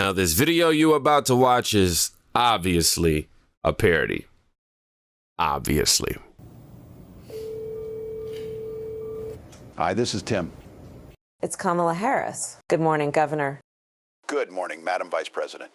Now, this video you about to watch is obviously a parody. Obviously. Hi, this is Tim. It's Kamala Harris. Good morning, Governor. Good morning, Madam Vice President.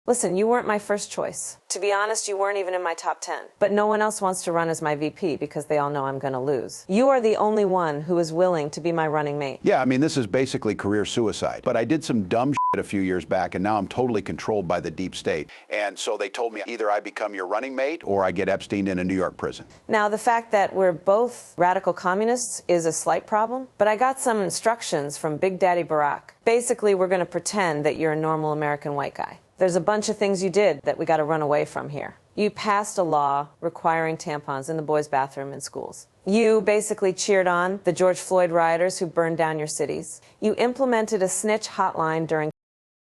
Listen, you weren't my first choice. To be honest, you weren't even in my top 10. But no one else wants to run as my VP because they all know I'm going to lose. You are the only one who is willing to be my running mate. Yeah, I mean, this is basically career suicide. But I did some dumb shit a few years back, and now I'm totally controlled by the deep state. And so they told me either I become your running mate or I get Epstein in a New York prison. Now, the fact that we're both radical communists is a slight problem, but I got some instructions from Big Daddy Barack. Basically, we're going to pretend that you're a normal American white guy. There's a bunch of things you did that we got to run away from here. You passed a law requiring tampons in the boys' bathroom in schools. You basically cheered on the George Floyd rioters who burned down your cities. You implemented a snitch hotline during.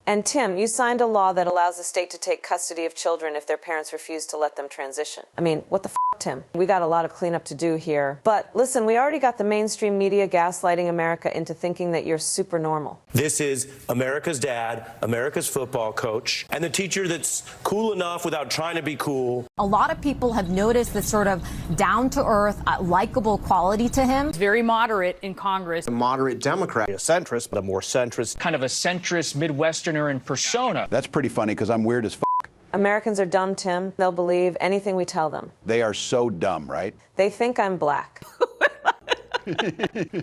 And Tim, you signed a law that allows the state to take custody of children if their parents refuse to let them transition. I mean, what the f***, Tim? We got a lot of cleanup to do here. But listen, we already got the mainstream media gaslighting America into thinking that you're super normal. This is America's dad, America's football coach, and the teacher that's cool enough without trying to be cool. A lot of people have noticed the sort of down-to-earth, likable quality to him. He's very moderate in Congress. A moderate Democrat, a centrist, but a more centrist. Kind of a centrist Midwesterner in persona. That's pretty funny because I'm weird as f***. Americans are dumb, Tim. They'll believe anything we tell them. They are so dumb, right? They think I'm black.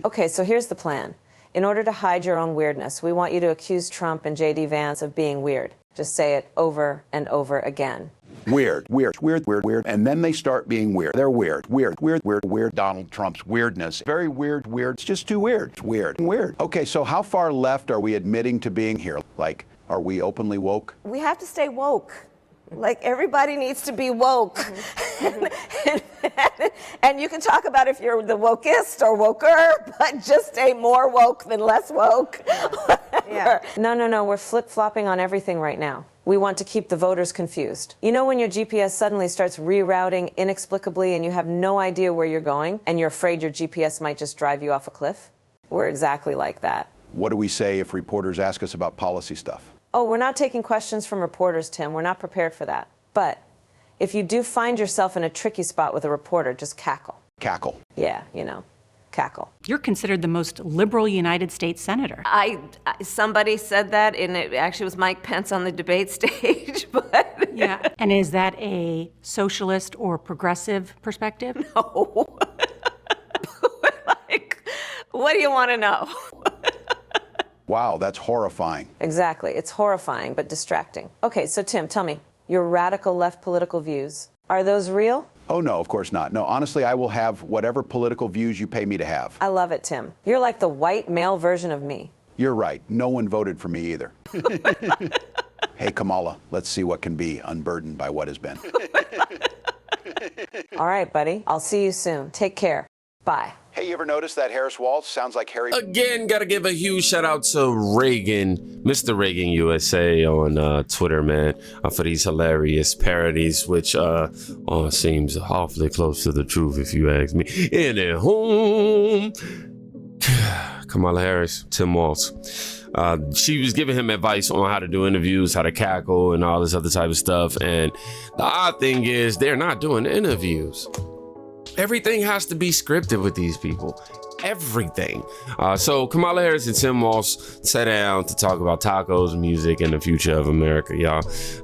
Okay, so here's the plan. In order to hide your own weirdness, we want you to accuse Trump and J.D. Vance of being weird. Just say it over and over again. Weird, weird, weird, weird, weird. And then they start being weird. They're weird, weird, weird, weird, weird. Donald Trump's weirdness. Very weird, weird. It's just too weird. It's weird, weird. Okay, so how far left are we admitting to being here? Like, are we openly woke? We have to stay woke. Like, everybody needs to be woke. And you can talk about if you're the wokest or woker, but just stay more woke than less woke. Yeah. No, we're flip-flopping on everything right now. We want to keep the voters confused. You know when your GPS suddenly starts rerouting inexplicably and you have no idea where you're going and you're afraid your GPS might just drive you off a cliff? We're exactly like that. What do we say if reporters ask us about policy stuff? Oh, we're not taking questions from reporters, Tim. We're not prepared for that. But if you do find yourself in a tricky spot with a reporter, just cackle. Cackle. Yeah, cackle. You're considered the most liberal United States senator. Somebody said that, and it actually was Mike Pence on the debate stage, but... Yeah. And is that a socialist or progressive perspective? No. Like, what do you want to know? Wow, that's horrifying. Exactly. It's horrifying, but distracting. Okay, so Tim, tell me, your radical left political views, are those real? Oh, no, of course not. No, honestly, I will have whatever political views you pay me to have. I love it, Tim. You're like the white male version of me. You're right. No one voted for me either. Hey, Kamala, let's see what can be unburdened by what has been. All right, buddy. I'll see you soon. Take care. Bye. Hey, you ever notice that Harris Walz sounds like Harry? Again, gotta give a huge shout out to Reagan, Mr. Reagan USA on Twitter, man, for these hilarious parodies, which seems awfully close to the truth, if you ask me. In at home, Kamala Harris, Tim Walz. She was giving him advice on how to do interviews, how to cackle, and all this other type of stuff. And the odd thing is, they're not doing interviews. Everything has to be scripted with these people. Everything. So Kamala Harris and Tim Walz sat down to talk about tacos, music, and the future of America, y'all.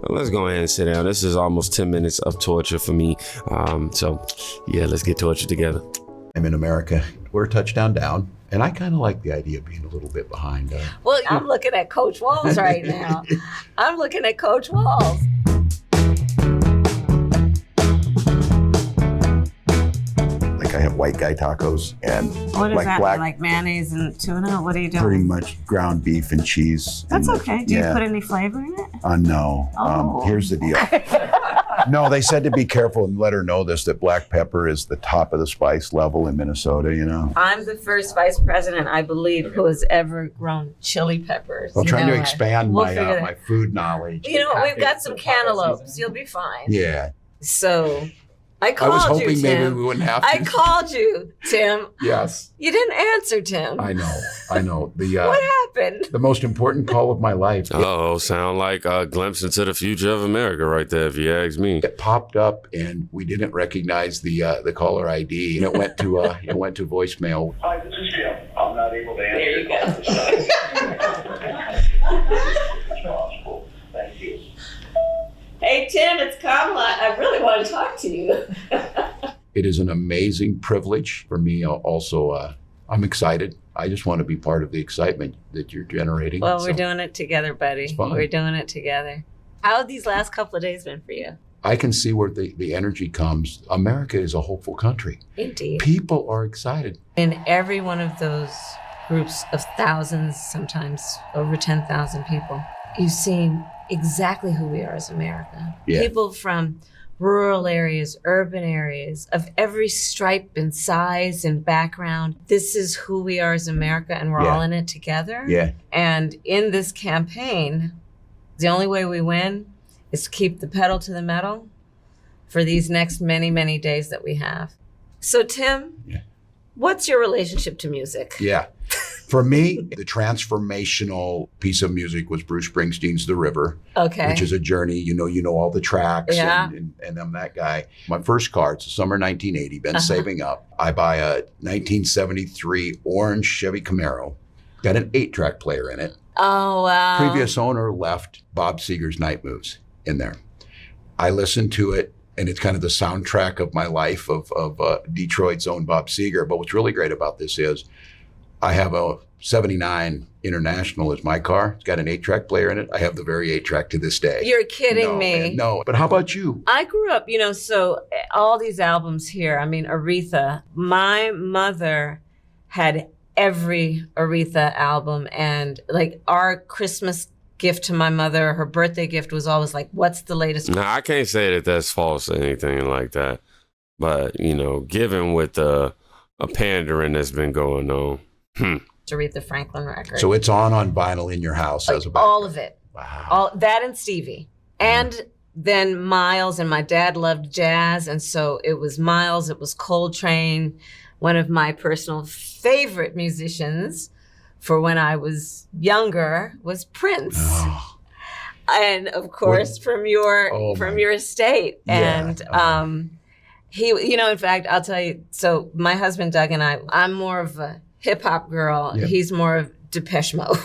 Let's go ahead and sit down. This is almost 10 minutes of torture for me. So yeah, let's get tortured together. I'm in America. We're a touchdown down. And I kind of like the idea of being a little bit behind. Well, I'm looking at Coach Walz right now. I'm looking at Coach Walz. I have white guy tacos and What is like that? black, Like mayonnaise and tuna? What are you doing? pretty much ground beef and cheese. That's and, okay. Do you put any flavor in it? No. Oh. Here's the deal. No, they said to be careful and let her know this, that black pepper is the top of the spice level in Minnesota, you know. I'm the first vice president, I believe, who has ever grown chili peppers. I'm trying to expand We'll my figure that- my food knowledge. You know what? We've got some cantaloupes. You'll be fine. Yeah. So, I called was hoping you, Tim. maybe we wouldn't have to. I called you, Tim. Yes. You didn't answer, Tim. I know. What happened? The most important call of my life. Oh, sound like a glimpse into the future of America right there, if you ask me. It popped up, and we didn't recognize the caller ID, and it went to voicemail. Hi, this is Jim. I'm not able to answer. There you go. Thank you. Hey, Tim, it's Kamala. I really want to talk to you. It is an amazing privilege for me. Also, I'm excited. I just want to be part of the excitement that you're generating. Well, we're doing it together, buddy. It's fun. We're doing it together. How have these last couple of days been for you? I can see where the energy comes. America is a hopeful country. Indeed. People are excited. In every one of those groups of thousands, sometimes over 10,000 people, you've seen exactly who we are as America. Yeah. People from rural areas, urban areas, of every stripe and size and background. This is who we are as America, and we're all in it together. Yeah. And in this campaign, the only way we win is to keep the pedal to the metal for these next many, many days that we have. So, Tim, what's your relationship to music? Yeah. For me, the transformational piece of music was Bruce Springsteen's The River, which is a journey. You know all the tracks, and I'm that guy. My first car, it's the summer 1980, been saving up. I buy a 1973 orange Chevy Camaro, got an 8-track player in it. Oh, wow. Previous owner left Bob Seger's Night Moves in there. I listened to it, and it's kind of the soundtrack of my life of Detroit's own Bob Seger. But what's really great about this is I have a 79 International as my car. It's got an 8-track player in it. I have the very 8-track to this day. You're kidding me. No, but how about you? I grew up, so all these albums here, Aretha, my mother had every Aretha album, and like our Christmas gift to my mother, her birthday gift was always like, what's the latest? Now, I can't say that that's false or anything like that. But, given with a pandering that's been going on. Aretha Franklin record. So it's on vinyl in your house as a background. All of it. Wow. All that and Stevie. And then Miles, and my dad loved jazz, and so it was Miles, it was Coltrane. One of my personal favorite musicians for when I was younger was Prince. Oh. And of course from your estate. And he, in fact, I'll tell you, so my husband Doug and I'm more of a hip hop girl. Yep. He's more of Depeche Mode.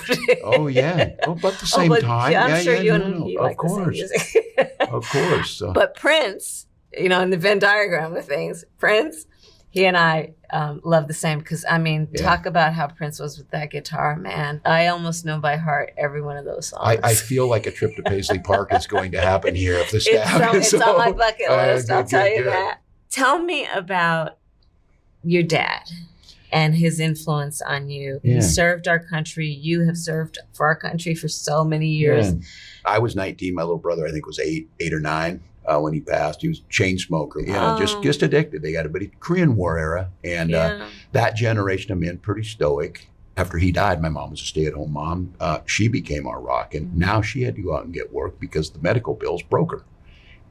Oh yeah. Oh, but at the same time. I'm sure you and he like of course. The same music. Of course. But Prince, in the Venn diagram of things, Prince, he and I love the same, because talk about how Prince was with that guitar, man. I almost know by heart every one of those songs. I feel like a trip to Paisley Park is going to happen here if the staff it's on my bucket list, I'll tell you that. Tell me about your dad and his influence on you. Yeah. He served our country. You have served for our country for so many years. Yeah. I was 19. My little brother, I think, was eight or nine. When he passed, he was a chain smoker, just addicted. They got it, but Korean War era, and that generation of men, pretty stoic. After he died, my mom was a stay-at-home mom. She became our rock, and now she had to go out and get work because the medical bills broke her,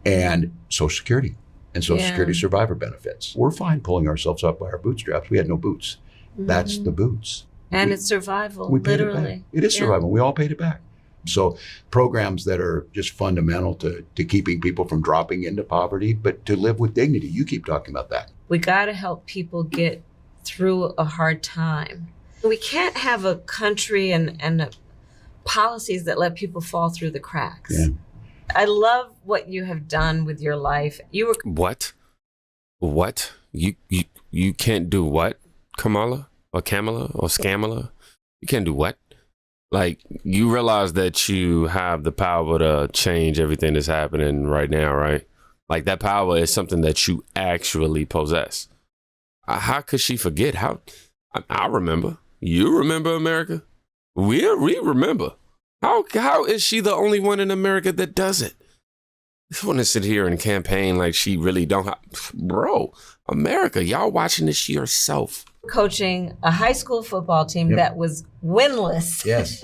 and Social Security and Social Security survivor benefits. We're fine pulling ourselves up by our bootstraps. We had no boots. That's the boots. And it's survival, we paid literally. It back. It is survival. We all paid it back. So programs that are just fundamental to keeping people from dropping into poverty, but to live with dignity. You keep talking about that. We got to help people get through a hard time. We can't have a country and policies that let people fall through the cracks. Yeah. I love what you have done with your life. You were What? You can't do what? Kamala or Kamala or Scamala? You can't do what? Like, you realize that you have the power to change everything that's happening right now, right? Like, that power is something that you actually possess. How could she forget? I remember. You remember America? We remember. How is she the only one in America that does it? I just want to sit here and campaign like she really don't have... Bro, America, y'all watching this yourself. Coaching a high school football team that was winless. Yes.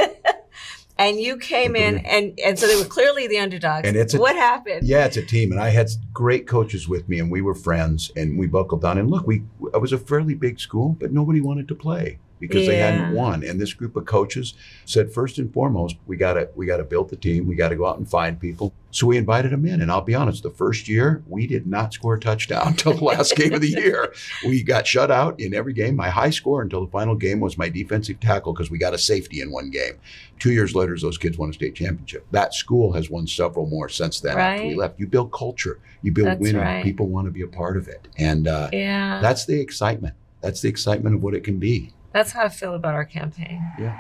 And you came in, and so they were clearly the underdogs. And what happened? Yeah, it's a team. And I had great coaches with me, and we were friends, and we buckled down. And look, I was a fairly big school, but nobody wanted to play because they hadn't won. And this group of coaches said, first and foremost, we gotta build the team. We got to go out and find people. So we invited them in. And I'll be honest, the first year, we did not score a touchdown until the last game of the year. We got shut out in every game. My high score until the final game was my defensive tackle because we got a safety in one game. 2 years later, those kids won a state championship. That school has won several more since then after we left. You build culture. You build winning. Right. People want to be a part of it. And that's the excitement. That's the excitement of what it can be. That's how I feel about our campaign. Yeah.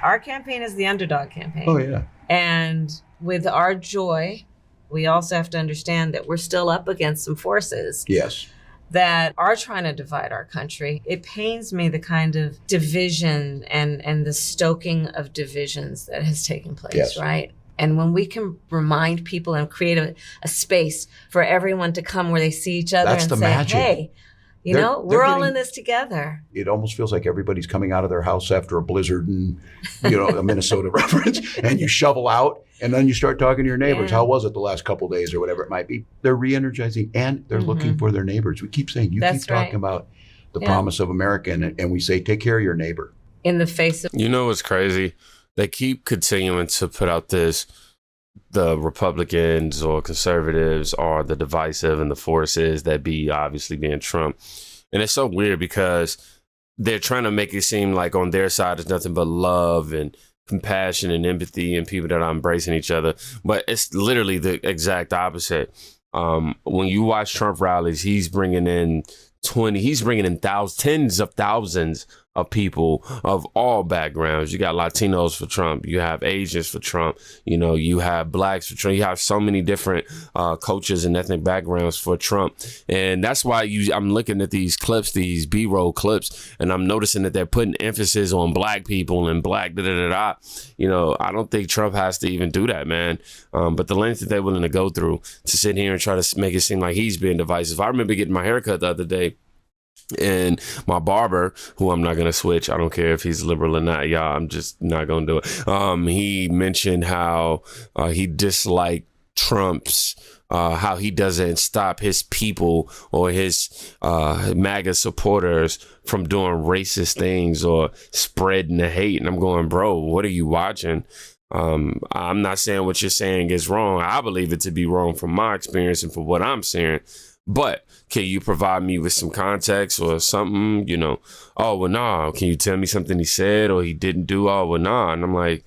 Our campaign is the underdog campaign. Oh, yeah. And with our joy, we also have to understand that we're still up against some forces. Yes. That are trying to divide our country. It pains me the kind of division and the stoking of divisions that has taken place, right? And when we can remind people and create a space for everyone to come where they see each other and say, magic. Hey, we're all in this together. It almost feels like everybody's coming out of their house after a blizzard and, a Minnesota reference, and you shovel out, and then you start talking to your neighbors. How was it the last couple of days or whatever it might be? They're re-energizing, and they're looking for their neighbors. We keep saying, keep talking about the promise of America, and we say, take care of your neighbor. In the face of... You know what's crazy? They keep continuing to put out this, the Republicans or conservatives are the divisive and the forces that be obviously being Trump. And it's so weird because they're trying to make it seem like on their side is nothing but love and compassion and empathy and people that are embracing each other. But it's literally the exact opposite. When you watch Trump rallies, he's bringing in tens of thousands of people of all backgrounds. You got Latinos for Trump. You have Asians for Trump. You have blacks for Trump. You have so many different cultures and ethnic backgrounds for Trump. And that's why I'm looking at these clips, these B-roll clips, and I'm noticing that they're putting emphasis on black people and black da-da-da-da. I don't think Trump has to even do that, man. But the length that they're willing to go through to sit here and try to make it seem like he's being divisive. I remember getting my haircut the other day, and my barber, who I'm not going to switch, I don't care if he's liberal or not, y'all, I'm just not going to do it. He mentioned how he disliked Trump's, how he doesn't stop his people or his MAGA supporters from doing racist things or spreading the hate. And I'm going, bro, what are you watching? I'm not saying what you're saying is wrong. I believe it to be wrong from my experience and from what I'm seeing. But can you provide me with some context or something? Oh, well, nah. Can you tell me something he said or he didn't do? Oh, well, nah. And I'm like,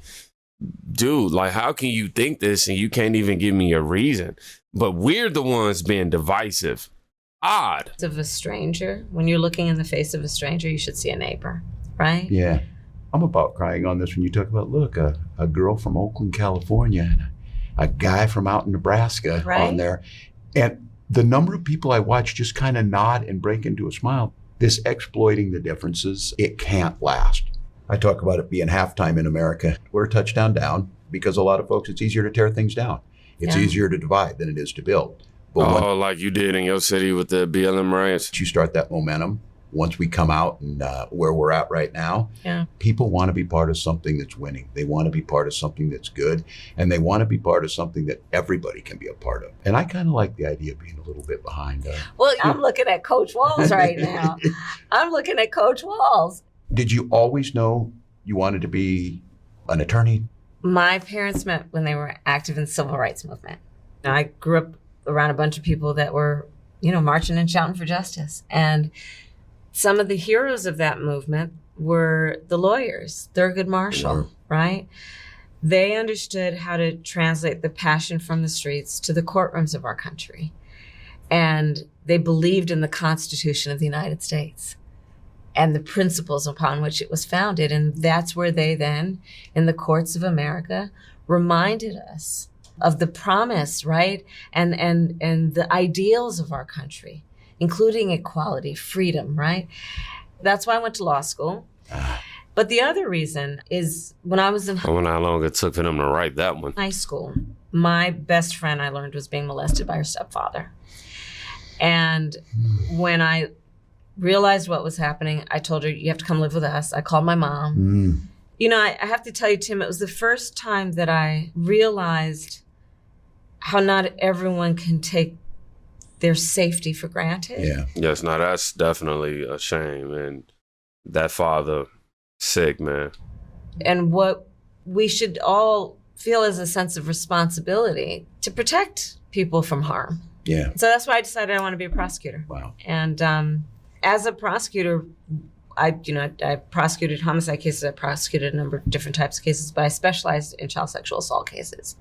dude, like, how can you think this and you can't even give me a reason? But we're the ones being divisive. Odd. Of a stranger, when you're looking in the face of a stranger, you should see a neighbor, right? Yeah. I'm about crying on this when you talk about, look, a girl from Oakland, California, and a guy from out in Nebraska on there. And the number of people I watch just kind of nod and break into a smile, this exploiting the differences, it can't last. I talk about it being halftime in America. We're a touchdown down because a lot of folks, it's easier to tear things down. It's easier to divide than it is to build. But like you did in your city with the BLM riots. You start that momentum. Once we come out and where we're at right now, people want to be part of something that's winning. They want to be part of something that's good, and they want to be part of something that everybody can be a part of. And I kind of like the idea of being a little bit behind. Well, I'm looking at Coach Walz right now. I'm looking at Coach Walz. Did you always know you wanted to be an attorney? My parents met when they were active in the civil rights movement. I grew up around a bunch of people that were, marching and shouting for justice. And some of the heroes of that movement were the lawyers, Thurgood Marshall, right? They understood how to translate the passion from the streets to the courtrooms of our country. And they believed in the Constitution of the United States and the principles upon which it was founded. And that's where they then, in the courts of America, reminded us of the promise, right? And the ideals of our country, including equality, freedom, right? That's why I went to law school. But the other reason is when I was in I wonder how long it took for them to write that one. High school, my best friend, I learned, was being molested by her stepfather. And when I realized what was happening, I told her, you have to come live with us. I called my mom. You know, I have to tell you, Tim, it was the first time that I realized how not everyone can take their safety for granted. Yeah. Yes, no, that's definitely a shame. And that father, sick, man. And what we should all feel is a sense of responsibility to protect people from harm. Yeah. So that's why I decided I want to be a prosecutor. Wow. And as a prosecutor, I prosecuted homicide cases. I prosecuted a number of different types of cases, but I specialized in child sexual assault cases.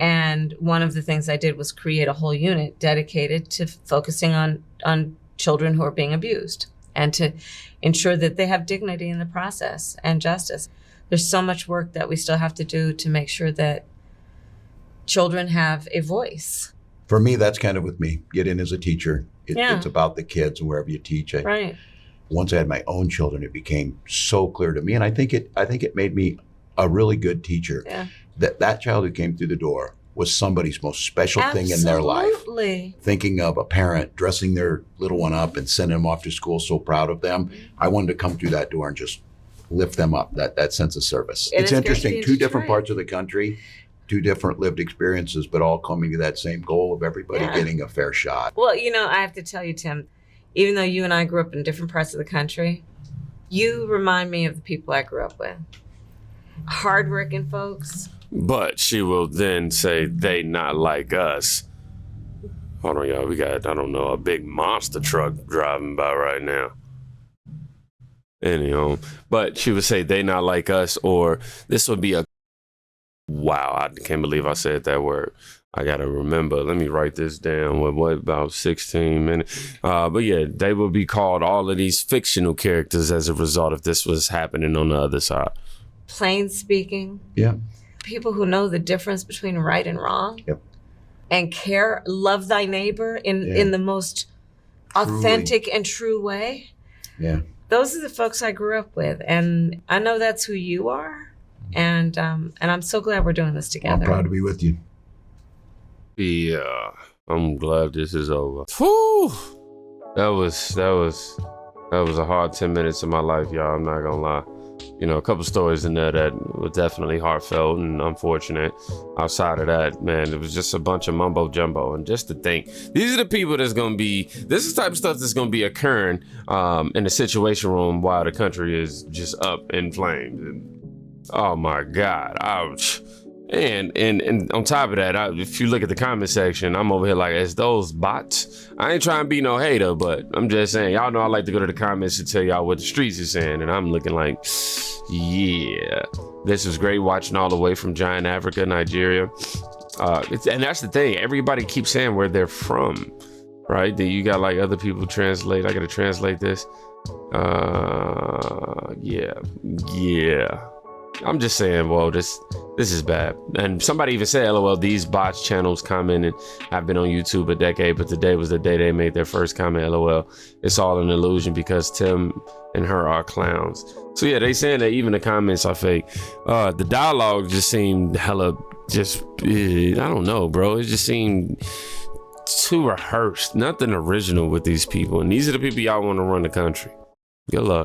And one of the things I did was create a whole unit dedicated to focusing on children who are being abused and to ensure that they have dignity in the process and justice. There's so much work that we still have to do to make sure that children have a voice. For me, that's kind of with me. Get in as a teacher. Yeah. It's about the kids and wherever you teach. Right. Once I had my own children, it became so clear to me, and I think it made me a really good teacher. Yeah. That child who came through the door was somebody's most special thing in their life. Absolutely. Thinking of a parent dressing their little one up and sending them off to school so proud of them, I wanted to come through that door and just lift them up, that sense of service. And it's it's great to be interesting, in two different Detroit. parts of the country, two different lived experiences, but all coming to that same goal of everybody getting a fair shot. Well, you know, I have to tell you, Tim, even though you and I grew up in different parts of the country, you remind me of the people I grew up with. Hardworking folks. But she will then say they not like us. Hold on, y'all. We got, I don't know, a big monster truck driving by right now. Anyhow, but she would say they not like us, or this would be a, wow, I can't believe I said that word. I gotta remember. Let me write this down. What about 16 minutes? But yeah, they will be called all of these fictional characters as a result if this was happening on the other side. Plain speaking. Yeah. People who know the difference between right and wrong. Yep. And care, love thy neighbor in the most authentic and true way. Yeah. Those are the folks I grew up with, and I know that's who you are. And I'm so glad we're doing this together. I'm proud to be with you. Yeah, I'm glad this is over. Whew! That was a hard 10 minutes of my life, y'all. I'm not gonna lie. You know, a couple stories in there that were definitely heartfelt and unfortunate. Outside of that, man, it was just a bunch of mumbo jumbo. And just to think, these are the people that's gonna be, this is the type of stuff that's gonna be occurring in the Situation Room while the country is just up in flames. And, oh my God, ouch. And on top of that, if you look at the comment section, I'm over here like, it's those bots. I ain't trying to be no hater, but I'm just saying, y'all know I like to go to the comments to tell y'all what the streets is saying, and I'm looking like, yeah, this is great watching all the way from Giant Africa, Nigeria. And that's the thing, everybody keeps saying where they're from, right? Then you got like other people translate. I gotta translate this. Yeah. I'm just saying, well, this is bad. And somebody even said, LOL, these bots channels commented, I've been on YouTube a decade, but today was the day they made their first comment, LOL. It's all an illusion because Tim and her are clowns. So yeah, they saying that even the comments are fake. The dialogue just seemed hella I don't know, bro. It just seemed too rehearsed. Nothing original with these people. And these are the people y'all want to run the country. Good luck.